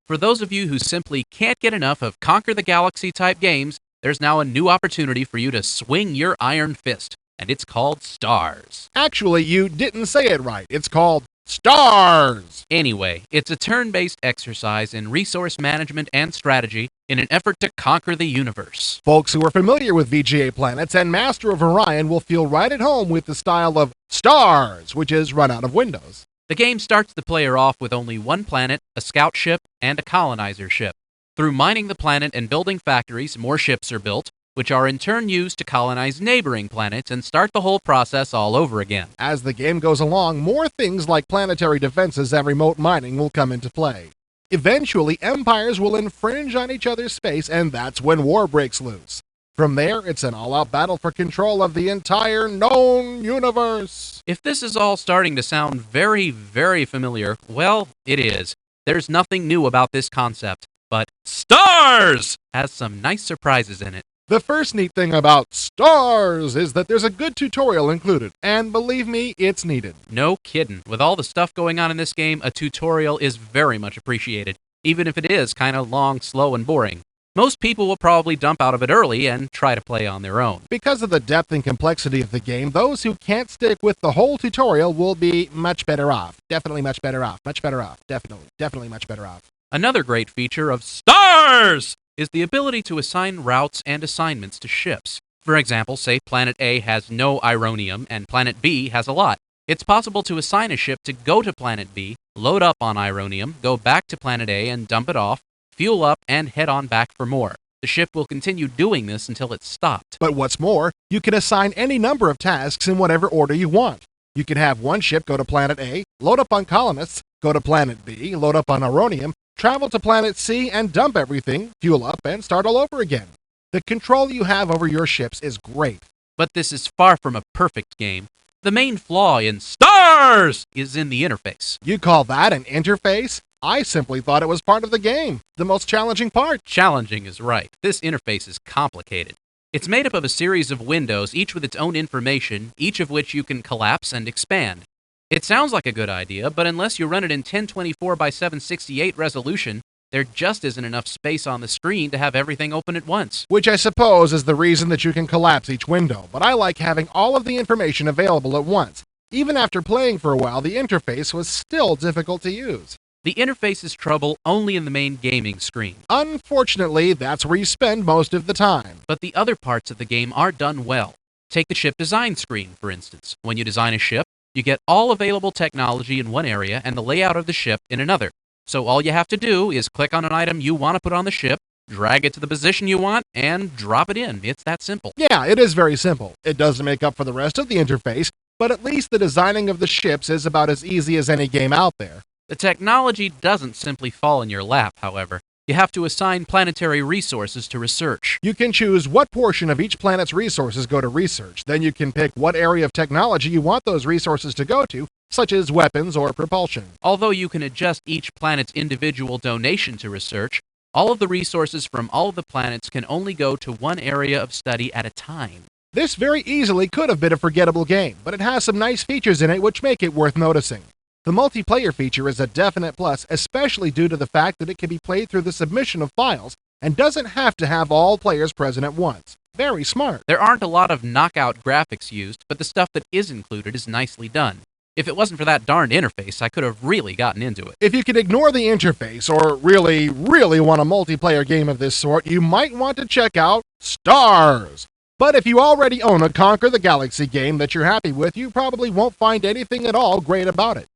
For those of you who simply can't get enough of Conquer the Galaxy type games, there's now a new opportunity for you to swing your iron fist, and it's called Stars. Actually, you didn't say it right. It's called Stars! Anyway, it's a turn-based exercise in resource management and strategy in an effort to conquer the universe. Folks who are familiar with VGA Planets and Master of Orion will feel right at home with the style of Stars, which is run out of Windows. The game starts the player off with only one planet, a scout ship, and a colonizer ship. Through mining the planet and building factories, more ships are built, which are in turn used to colonize neighboring planets and start the whole process all over again. As the game goes along, more things like planetary defenses and remote mining will come into play. Eventually, empires will infringe on each other's space, and that's when war breaks loose. From there, it's an all-out battle for control of the entire known universe. If this is all starting to sound very, very familiar, well, it is. There's nothing new about this concept, but Stars has some nice surprises in it. The first neat thing about Stars is that there's a good tutorial included, and believe me, it's needed. No kiddin'. With all the stuff going on in this game, a tutorial is very much appreciated, even if it is kind of long, slow, and boring. Most people will probably dump out of it early and try to play on their own. Because of the depth and complexity of the game, those who can't stick with the whole tutorial will be much better off. Definitely much better off. Much better off. Definitely much better off. Another great feature of Stars is the ability to assign routes and assignments to ships. For example, say Planet A has no Ironium and Planet B has a lot. It's possible to assign a ship to go to Planet B, load up on Ironium, go back to Planet A and dump it off, fuel up, and head on back for more. The ship will continue doing this until it's stopped. But what's more, you can assign any number of tasks in whatever order you want. You can have one ship go to Planet A, load up on colonists, go to Planet B, load up on Ironium, travel to Planet C and dump everything, fuel up, and start all over again. The control you have over your ships is great. But this is far from a perfect game. The main flaw in Stars is in the interface. You call that an interface? I simply thought it was part of the game, the most challenging part. Challenging is right. This interface is complicated. It's made up of a series of windows, each with its own information, each of which you can collapse and expand. It sounds like a good idea, but unless you run it in 1024 by 768 resolution, there just isn't enough space on the screen to have everything open at once. Which I suppose is the reason that you can collapse each window, but I like having all of the information available at once. Even after playing for a while, the interface was still difficult to use. The interface is trouble only in the main gaming screen. Unfortunately, that's where you spend most of the time. But the other parts of the game are done well. Take the ship design screen, for instance. When you design a ship, you get all available technology in one area and the layout of the ship in another. So all you have to do is click on an item you want to put on the ship, drag it to the position you want, and drop it in. It's that simple. Yeah, it is very simple. It doesn't make up for the rest of the interface, but at least the designing of the ships is about as easy as any game out there. The technology doesn't simply fall in your lap, however. You have to assign planetary resources to research. You can choose what portion of each planet's resources go to research. Then you can pick what area of technology you want those resources to go to, such as weapons or propulsion. Although you can adjust each planet's individual donation to research, all of the resources from all of the planets can only go to one area of study at a time. This very easily could have been a forgettable game, but it has some nice features in it which make it worth noticing. The multiplayer feature is a definite plus, especially due to the fact that it can be played through the submission of files and doesn't have to have all players present at once. Very smart. There aren't a lot of knockout graphics used, but the stuff that is included is nicely done. If it wasn't for that darned interface, I could have really gotten into it. If you can ignore the interface or really want a multiplayer game of this sort, you might want to check out Stars. But if you already own a Conquer the Galaxy game that you're happy with, you probably won't find anything at all great about it.